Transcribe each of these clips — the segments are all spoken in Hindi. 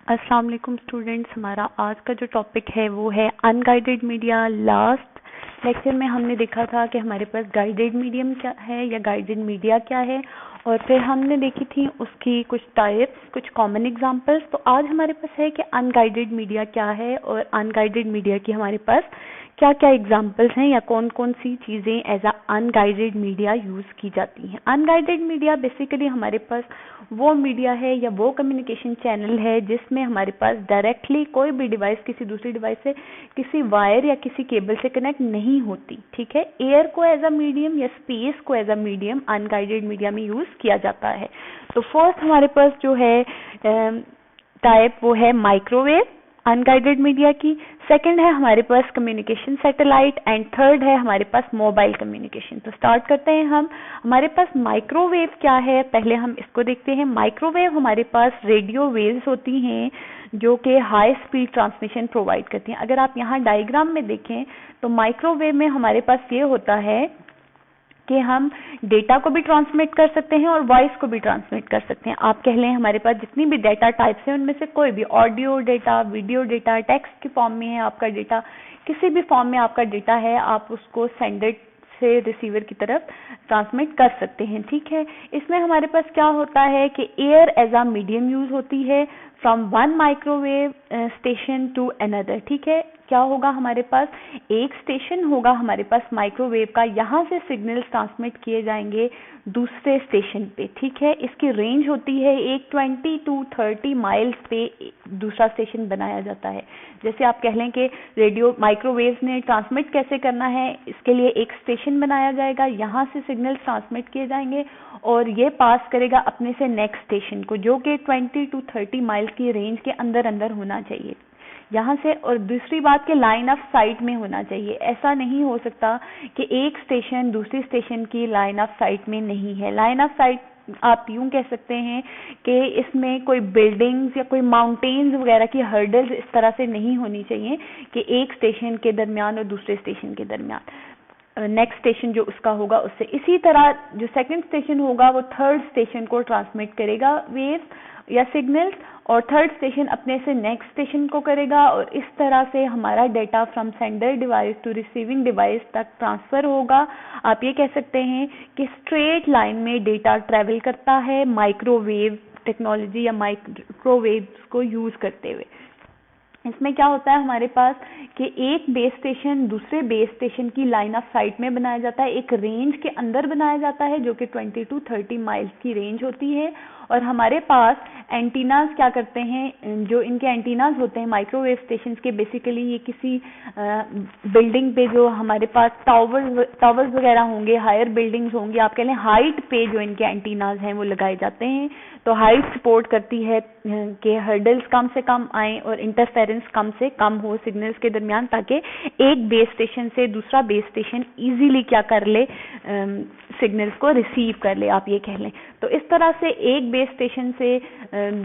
अस्सलाम वालेकुम स्टूडेंट्स। हमारा आज का जो टॉपिक है वो है अनगाइडेड मीडिया। लास्ट लेक्चर में हमने देखा था कि हमारे पास गाइडेड मीडियम क्या है या गाइडेड मीडिया क्या है, और फिर हमने देखी थी उसकी कुछ टाइप्स, कुछ कॉमन एग्जांपल्स। तो आज हमारे पास है कि अनगाइडेड मीडिया क्या है और अनगाइडेड मीडिया की हमारे पास क्या क्या एग्जांपल्स हैं या कौन कौन सी चीज़ें as a unguided media use की जाती हैं। अनगाइडेड मीडिया बेसिकली हमारे पास वो मीडिया है या वो कम्युनिकेशन चैनल है जिसमें हमारे पास डायरेक्टली कोई भी डिवाइस किसी दूसरी डिवाइस से किसी वायर या किसी केबल से कनेक्ट नहीं होती। ठीक है, एयर को एज अ मीडियम या स्पेस को as a medium unguided media में यूज़ किया जाता है। तो फर्स्ट हमारे पास जो है टाइप वो है माइक्रोवेव अनगाइडेड मीडिया की। सेकंड है हमारे पास कम्युनिकेशन सैटेलाइट एंड थर्ड है हमारे पास मोबाइल कम्युनिकेशन। तो स्टार्ट करते हैं हम। हमारे पास माइक्रोवेव क्या है, पहले हम इसको देखते हैं। माइक्रोवेव हमारे पास रेडियो वेव्स होती हैं जो कि हाई स्पीड ट्रांसमिशन प्रोवाइड करती हैं। अगर आप यहाँ डायग्राम में देखें तो माइक्रोवेव में हमारे पास ये होता है कि हम डेटा को भी ट्रांसमिट कर सकते हैं और वॉइस को भी ट्रांसमिट कर सकते हैं। आप कह लें हमारे पास जितनी भी डेटा टाइप्स हैं उनमें से कोई भी audio data, video data, text के फॉर्म में है आपका डेटा, किसी भी फॉर्म में आपका डेटा है, आप उसको सेंडर से रिसीवर की तरफ ट्रांसमिट कर सकते हैं। ठीक है, इसमें हमारे पास क्या होता है कि air as a medium use होती है from one microwave station to another. ठीक है, क्या होगा हमारे पास एक स्टेशन होगा हमारे पास माइक्रोवेव का, यहाँ से सिग्नल्स ट्रांसमिट किए जाएंगे दूसरे स्टेशन पे। ठीक है, इसकी रेंज होती है एक 20 to 30 माइल्स पे दूसरा स्टेशन बनाया जाता है। जैसे आप कह लें कि रेडियो माइक्रोवेव ने ट्रांसमिट कैसे करना है, इसके लिए एक स्टेशन बनाया जाएगा, यहाँ से सिग्नल्स ट्रांसमिट किए जाएंगे और ये पास करेगा अपने से नेक्स्ट स्टेशन को जो कि 20 to 30 माइल्स की रेंज के अंदर अंदर होना चाहिए यहाँ से। और दूसरी बात कि लाइन ऑफ साइट में होना चाहिए। ऐसा नहीं हो सकता कि एक स्टेशन दूसरी स्टेशन की लाइन ऑफ साइट में नहीं है। लाइन ऑफ साइट आप यूं कह सकते हैं कि इसमें कोई बिल्डिंग्स या कोई माउंटेन्स वगैरह की हर्डल्स इस तरह से नहीं होनी चाहिए कि एक स्टेशन के दरमियान और दूसरे स्टेशन के दरमियान नेक्स्ट स्टेशन जो उसका होगा उससे। इसी तरह जो सेकंड स्टेशन होगा वो थर्ड स्टेशन को ट्रांसमिट करेगा वेव्स या सिग्नल्स, और थर्ड स्टेशन अपने से नेक्स्ट स्टेशन को करेगा, और इस तरह से हमारा data from sender device to receiving device तक ट्रांसफर होगा। आप ये कह सकते हैं कि स्ट्रेट लाइन में डेटा ट्रेवल करता है माइक्रोवेव टेक्नोलॉजी या माइक्रोवेव्स को यूज करते हुए। इसमें क्या होता है हमारे पास कि एक बेस स्टेशन दूसरे बेस स्टेशन की लाइन ऑफ साइट में बनाया जाता है, एक रेंज के अंदर बनाया जाता है जो कि 20 to 30 माइल्स की रेंज होती है। और हमारे पास एंटीनाज क्या करते हैं, जो इनके एंटीनाज होते हैं माइक्रोवेव स्टेशंस के, बेसिकली ये किसी बिल्डिंग पे जो हमारे पास टावर्स वगैरह होंगे, हायर बिल्डिंग्स होंगी, आप कह लें हाइट पे जो इनके एंटीनाज हैं वो लगाए जाते हैं। तो हाइट सपोर्ट करती है कि हर्डल्स कम से कम आए और इंटरफेरेंस कम से कम हो सिग्नल्स के दरमियान, ताकि एक बेस स्टेशन से दूसरा बेस स्टेशन इजीली क्या कर ले, सिग्नल्स को रिसीव कर ले, आप ये कह लें। तो इस तरह से एक बेस स्टेशन से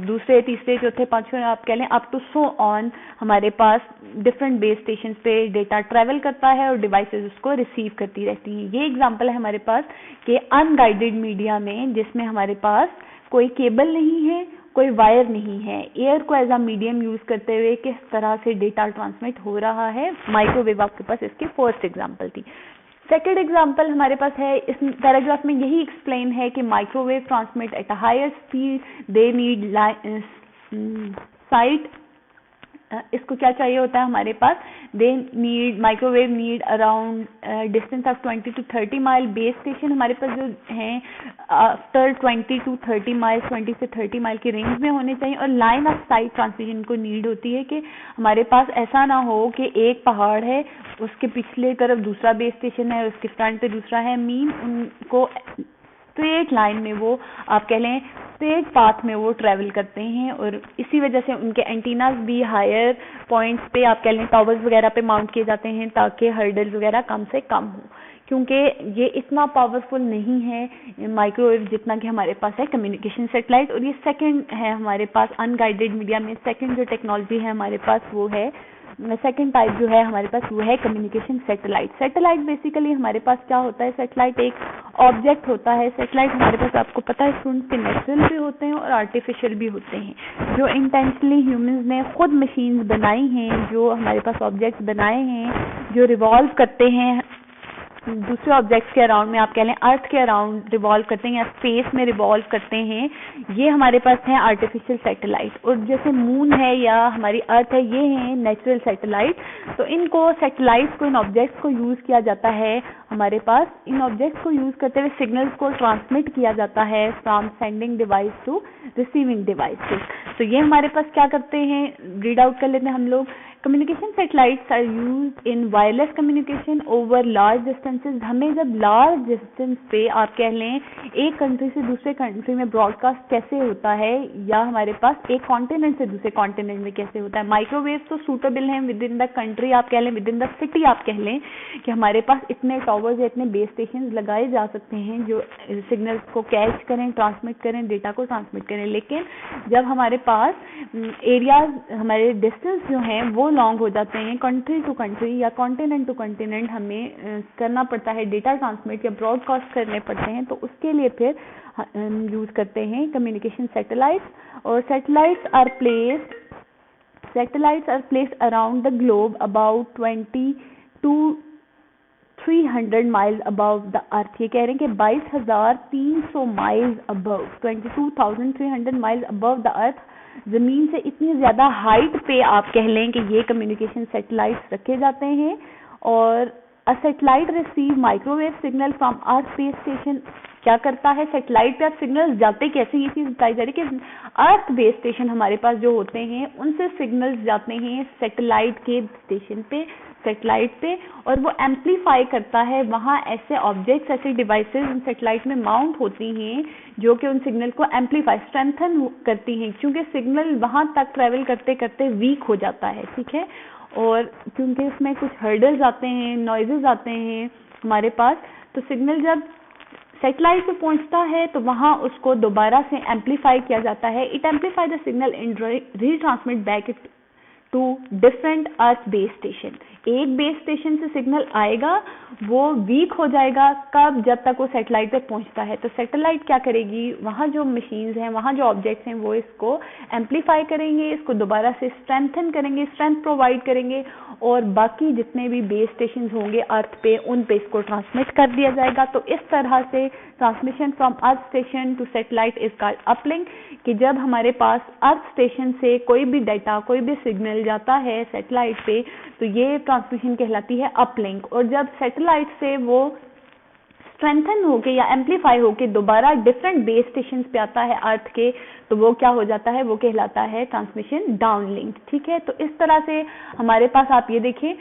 दूसरे तीसरे चौथे पांचवें आप कह लें अप टू सो ऑन हमारे पास डिफरेंट बेस स्टेशन पे डेटा ट्रेवल करता है और डिवाइसेस उसको रिसीव करती रहती हैं। ये एग्जांपल है हमारे पास कि अनगाइडेड मीडिया में जिसमें हमारे पास कोई केबल नहीं है, कोई वायर नहीं है, एयर को एज अ मीडियम यूज करते हुए किस तरह से डेटा ट्रांसमिट हो रहा है। माइक्रोवेव आपके पास इसकी फर्स्ट एग्जांपल थी। सेकेंड एग्जाम्पल हमारे पास है, इस पैराग्राफ में यही एक्सप्लेन है कि microwave transmit at a higher speed, they need sight. इसको क्या चाहिए होता है हमारे पास, they need microwave need around distance of 20 to 30 mile. Base station हमारे पास जो हैं आफ्टर 20 to 30 माइल, 20 से 30 माइल की रेंज में होने चाहिए। और लाइन ऑफ साइट ट्रांसमिशन को नीड होती है कि हमारे पास ऐसा ना हो कि एक पहाड़ है उसके पिछले तरफ दूसरा बेस स्टेशन है, उसके फ्रंट पे दूसरा है, मीन उनको स्ट्रेट लाइन में वो आप कह लें स्ट्रेट पाथ में वो ट्रैवल करते हैं, और इसी वजह से उनके एंटीनाज भी हायर पॉइंट्स पे आप कह लें टावर्स वगैरह पे माउंट किए जाते हैं ताकि हर्डल्स वगैरह कम से कम हो। क्योंकि ये इतना पावरफुल नहीं है माइक्रोवेव जितना कि हमारे पास है कम्युनिकेशन सैटेलाइट। और ये सेकंड है हमारे पास अनगाइडेड मीडिया में, सेकंड जो टेक्नोलॉजी है हमारे पास वो है, सेकंड टाइप जो है हमारे पास वो है कम्युनिकेशन सैटेलाइट। सैटेलाइट बेसिकली हमारे पास क्या होता है, सैटेलाइट एक ऑब्जेक्ट होता है। सैटेलाइट हमारे पास आपको पता है स्टूडेंट्स के नेचुरल भी होते हैं और आर्टिफिशियल भी होते हैं, जो इंटेंशनली ह्यूमंस ने खुद मशीन्स बनाई हैं, जो हमारे पास ऑब्जेक्ट्स बनाए हैं जो रिवॉल्व करते हैं दूसरे ऑब्जेक्ट्स के अराउंड में, आप कह लें अर्थ के अराउंड रिवॉल्व करते हैं या स्पेस में रिवॉल्व करते हैं, ये हमारे पास है आर्टिफिशियल सैटेलाइट। और जैसे मून है या हमारी अर्थ है, ये हैं नेचुरल सैटेलाइट। तो इनको सैटेलाइट्स को, इन ऑब्जेक्ट्स को यूज किया जाता है हमारे पास, इन ऑब्जेक्ट्स को यूज करते हुए सिग्नल्स को ट्रांसमिट किया जाता है from sending device to receiving devices. तो ये हमारे पास क्या करते हैं, रीड आउट कर लेते हैं हम लोग। Communication satellites are used in wireless communication over large distances. हमें जब लार्ज डिस्टेंस पे आप कह लें एक कंट्री से दूसरे कंट्री में ब्रॉडकास्ट कैसे होता है, या हमारे पास एक कॉन्टिनेंट से दूसरे कॉन्टिनेंट में कैसे होता है। माइक्रोवेव तो सूटेबल हैं विद इन द कंट्री, आप कह लें विद इन द सिटी, आप कह लें कि हमारे पास इतने टावर्स या इतने बेस स्टेशन लगाए जा सकते हैं जो सिग्नल्स को कैच करें, ट्रांसमिट करें, डेटा को ट्रांसमिट करें। लेकिन जब हमारे पास एरियाज, हमारे डिस्टेंस जो हैं वो लॉन्ग हो जाते हैं, कंट्री टू कंट्री या कॉन्टिनेंट टू कॉन्टिनेंट हमें करना पड़ता है, डेटा ट्रांसमिट या ब्रॉडकास्ट करने पड़ते हैं, तो उसके लिए फिर यूज करते हैं कम्युनिकेशन सैटेलाइट्स। और satellites are placed around the globe about 20 to 300 miles above the earth. ये कह रहे हैं कि 22,300 miles above, 22,300 miles above the earth, जमीन से इतनी ज्यादा हाइट पे आप कह लें कि ये कम्युनिकेशन सैटेलाइट्स रखे जाते हैं। और a satellite receive microwave signal from earth base station. क्या करता है सैटेलाइट पे, आप सिग्नल जाते कैसे, ये चीज बताई जा रही है कि अर्थ बेस स्टेशन हमारे पास जो होते हैं उनसे सिग्नल्स जाते हैं सैटेलाइट के स्टेशन पे, सैटेलाइट पे, और वो एम्पलीफाई करता है वहाँ ऐसे ऑब्जेक्ट्स, ऐसे डिवाइसेस उन सैटेलाइट में माउंट होती हैं जो कि उन सिग्नल को एम्पलीफाई, स्ट्रेंथन करती हैं, क्योंकि सिग्नल वहाँ तक ट्रेवल करते करते वीक हो जाता है, ठीक है। और क्योंकि उसमें कुछ हर्डल्स आते हैं, नॉइजेस आते हैं हमारे पास, तो सिग्नल जब सैटेलाइट पे पहुंचता है तो वहां उसको दोबारा से एम्पलीफाई किया जाता है। It amplify the signal and retransmit back it to different earth base station. एक बेस स्टेशन से सिग्नल आएगा, वो वीक हो जाएगा, कब, जब तक वो सैटेलाइट पे पहुंचता है। तो सैटेलाइट क्या करेगी, वहाँ जो मशीन्स हैं, वहाँ जो ऑब्जेक्ट्स हैं, वो इसको एम्पलीफाई करेंगे, इसको दोबारा से स्ट्रेंथन करेंगे, स्ट्रेंथ प्रोवाइड करेंगे, और बाकी जितने भी बेस स्टेशन होंगे अर्थ पे, उन पे इसको ट्रांसमिट कर दिया जाएगा। तो इस तरह से transmission from earth station to satellite is called uplink, कि जब हमारे पास अर्थ स्टेशन से कोई भी डाटा, कोई भी सिग्नल जाता है सैटेलाइट पे, तो ये ट्रांसमिशन कहलाती है अपलिंक। और जब सैटेलाइट से वो स्ट्रेंथन होके या एम्पलीफाई होके दोबारा डिफरेंट बेस स्टेशन पे आता है अर्थ के, तो वो क्या हो जाता है, वो कहलाता है ट्रांसमिशन डाउनलिंक, ठीक है। तो इस तरह से हमारे पास, आप ये देखें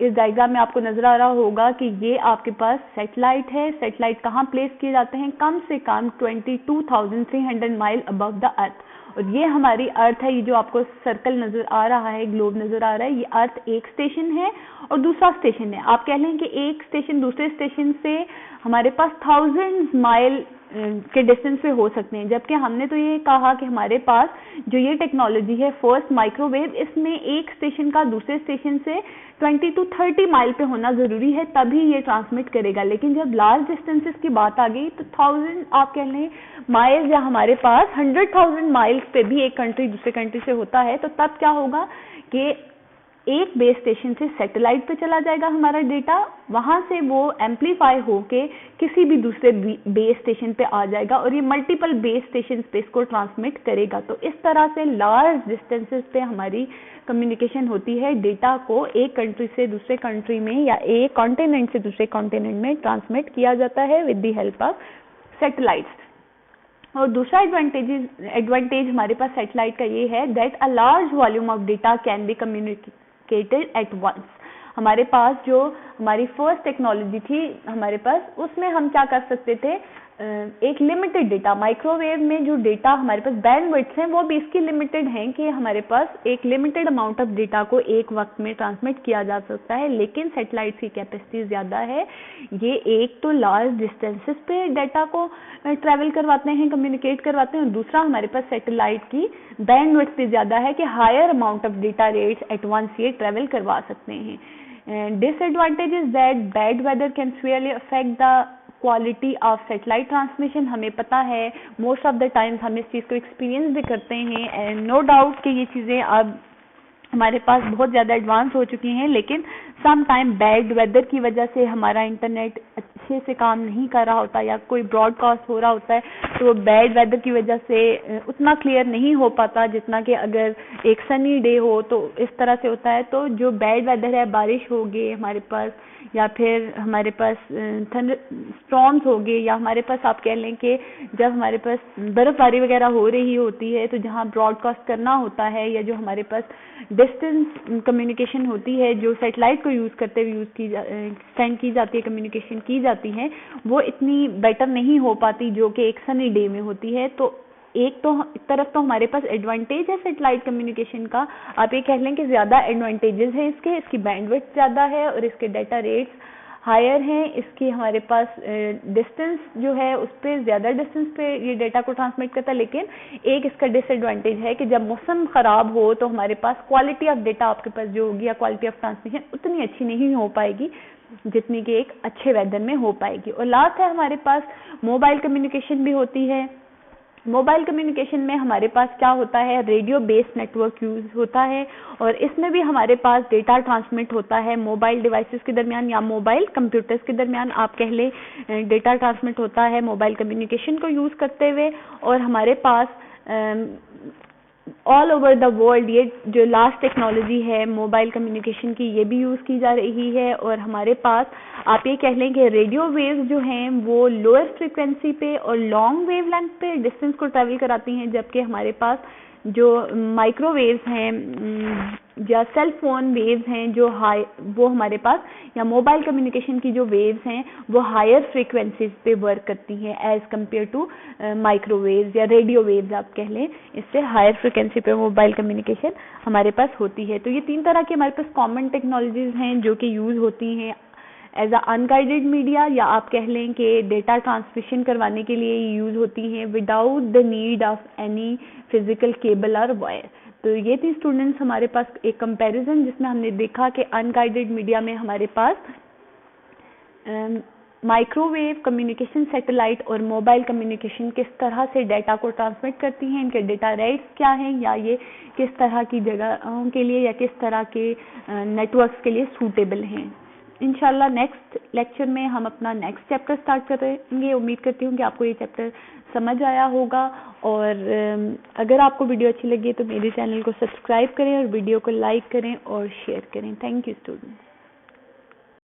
इस डायग्राम में आपको नजर आ रहा होगा कि ये आपके पास सैटेलाइट है। सैटेलाइट कहाँ प्लेस किए जाते हैं, कम से कम 22,300 माइल अबव द अर्थ। और ये हमारी अर्थ है, ये जो आपको सर्कल नजर आ रहा है, ग्लोब नजर आ रहा है, ये अर्थ एक स्टेशन है और दूसरा स्टेशन है। आप कह लें कि एक स्टेशन दूसरे स्टेशन से हमारे पास थाउजेंड्स माइल के डिस्टेंस पे हो सकते हैं, जबकि हमने तो ये कहा कि हमारे पास जो ये टेक्नोलॉजी है फर्स्ट माइक्रोवेव, इसमें एक स्टेशन का दूसरे स्टेशन से 20 to 30 माइल पे होना जरूरी है, तभी ये ट्रांसमिट करेगा। लेकिन जब लार्ज डिस्टेंसेस की बात आ गई तो 1000 आप कह लें माइल्स, या हमारे पास 100,000 माइल्स पे भी एक कंट्री दूसरे कंट्री से होता है, तो तब क्या होगा कि एक बेस स्टेशन से सैटेलाइट पे चला जाएगा हमारा डेटा, वहां से वो एम्पलीफाई होके किसी भी दूसरे बेस स्टेशन पे आ जाएगा, और ये मल्टीपल बेस स्टेशन पे इसको ट्रांसमिट करेगा। तो इस तरह से लार्ज डिस्टेंसेस पे हमारी कम्युनिकेशन होती है, डेटा को एक कंट्री से दूसरे कंट्री में या एक कॉन्टिनेंट से दूसरे कॉन्टिनेंट में ट्रांसमिट किया जाता है with the help of satellites. और दूसरा एडवांटेज हमारे पास सैटेलाइट का ये है that a large volume of data can be communicated at once. हमारे पास जो हमारी फर्स्ट टेक्नोलॉजी थी हमारे पास, उसमें हम क्या कर सकते थे, एक लिमिटेड डेटा, माइक्रोवेव में जो डेटा हमारे पास बैंडविड्थ हैं वो भी इसकी लिमिटेड हैं कि हमारे पास एक लिमिटेड अमाउंट ऑफ डेटा को एक वक्त में ट्रांसमिट किया जा सकता है, लेकिन सैटेलाइट की कैपेसिटी ज़्यादा है। ये एक तो लार्ज डिस्टेंसेस पे डेटा को ट्रैवल करवाते हैं, कम्युनिकेट करवाते हैं, और दूसरा हमारे पास सैटेलाइट की बैंडविड्थ भी ज़्यादा है कि higher amount of data rates at once ये ट्रैवल करवा सकते हैं। Disadvantage is that bad weather can severely affect the quality of satellite transmission. हमें पता है मोस्ट ऑफ द टाइम्स हम इस चीज़ को एक्सपीरियंस भी करते हैं, एंड नो डाउट कि ये चीज़ें अब हमारे पास बहुत ज़्यादा एडवांस हो चुकी हैं, लेकिन सम टाइम बैड वेदर की वजह से हमारा इंटरनेट अच्छे से काम नहीं कर रहा होता या कोई ब्रॉडकास्ट हो रहा होता है तो बैड वेदर की वजह से उतना क्लियर नहीं हो पाता जितना कि अगर एक सनी डे हो तो इस तरह से होता है। तो जो बैड वेदर है, बारिश होगी हमारे पास, या फिर हमारे पास थंडर स्टॉर्म्स हो गए, या हमारे पास आप कह लें कि जब हमारे पास बर्फबारी वगैरह हो रही होती है तो जहाँ ब्रॉडकास्ट करना होता है, या जो हमारे पास डिस्टेंस कम्युनिकेशन होती है जो सैटेलाइट को यूज़ करते हुए सेंड की जाती है, कम्युनिकेशन की जाती है, वो इतनी बेटर नहीं हो पाती जो कि एक सनी डे में होती है। तो एक तरफ तो हमारे पास एडवांटेज है सैटेलाइट कम्युनिकेशन का, आप ये कह लें कि ज़्यादा एडवांटेजेस है इसकी बैंडविड्थ ज़्यादा है और इसके डाटा रेट्स हायर हैं, इसकी हमारे पास डिस्टेंस जो है उस पर ज़्यादा डिस्टेंस पे ये डेटा को ट्रांसमिट करता है। लेकिन एक इसका डिसएडवांटेज है कि जब मौसम ख़राब हो तो हमारे पास क्वालिटी ऑफ डेटा आपके पास जो होगी या क्वालिटी ऑफ ट्रांसमिशन उतनी अच्छी नहीं हो पाएगी जितनी कि एक अच्छे वेदर में हो पाएगी। और लास्ट है हमारे पास मोबाइल कम्युनिकेशन भी होती है। मोबाइल कम्युनिकेशन में हमारे पास क्या होता है, रेडियो बेस्ड नेटवर्क यूज होता है, और इसमें भी हमारे पास डेटा ट्रांसमिट होता है मोबाइल डिवाइसेस के दरमियान या मोबाइल कंप्यूटर्स के दरमियान, आप कह लें डेटा ट्रांसमिट होता है मोबाइल कम्युनिकेशन को यूज़ करते हुए। और हमारे पास ऑल ओवर द वर्ल्ड ये जो लास्ट टेक्नोलॉजी है मोबाइल कम्युनिकेशन की, ये भी यूज़ की जा रही है। और हमारे पास आप ये कह लें कि रेडियो वेव्स जो हैं वो लोअर फ्रिक्वेंसी पे और लॉन्ग वेव लेंथ पे डिस्टेंस को ट्रैवल कराती हैं, जबकि हमारे पास जो माइक्रोवेव्स हैं या सेल फोन वेव्स हैं जो वो हमारे पास, या मोबाइल कम्युनिकेशन की जो वेव्स हैं वो हायर फ्रीक्वेंसीज पे वर्क करती हैं एज कम्पेयर टू माइक्रोवेव्स या रेडियो वेव्स आप कह लें, इससे हायर फ्रीक्वेंसी पे मोबाइल कम्युनिकेशन हमारे पास होती है। तो ये 3 तरह की हमारे पास कॉमन टेक्नोलॉजीज हैं जो कि यूज़ होती हैं एज अ अनगाइडेड मीडिया, या आप कह लें कि डेटा ट्रांसमिशन करवाने के लिए यूज़ होती हैं without the need of any physical cable और वायर। तो ये थी स्टूडेंट्स हमारे पास एक कंपैरिजन जिसमें हमने देखा कि अनगाइडेड मीडिया में हमारे पास माइक्रोवेव कम्युनिकेशन सैटेलाइट और मोबाइल कम्युनिकेशन किस तरह से डेटा को ट्रांसमिट करती हैं, इनके डेटा रेट्स क्या हैं, या ये किस तरह की जगहों के लिए या किस तरह के नेटवर्क्स के लिए सूटेबल हैं। इंशाल्लाह नेक्स्ट लेक्चर में हम अपना नेक्स्ट चैप्टर स्टार्ट करेंगे। उम्मीद करती हूँ कि आपको ये चैप्टर समझ आया होगा, और अगर आपको वीडियो अच्छी लगी तो मेरे चैनल को सब्सक्राइब करें और वीडियो को लाइक करें और शेयर करें। Thank you students.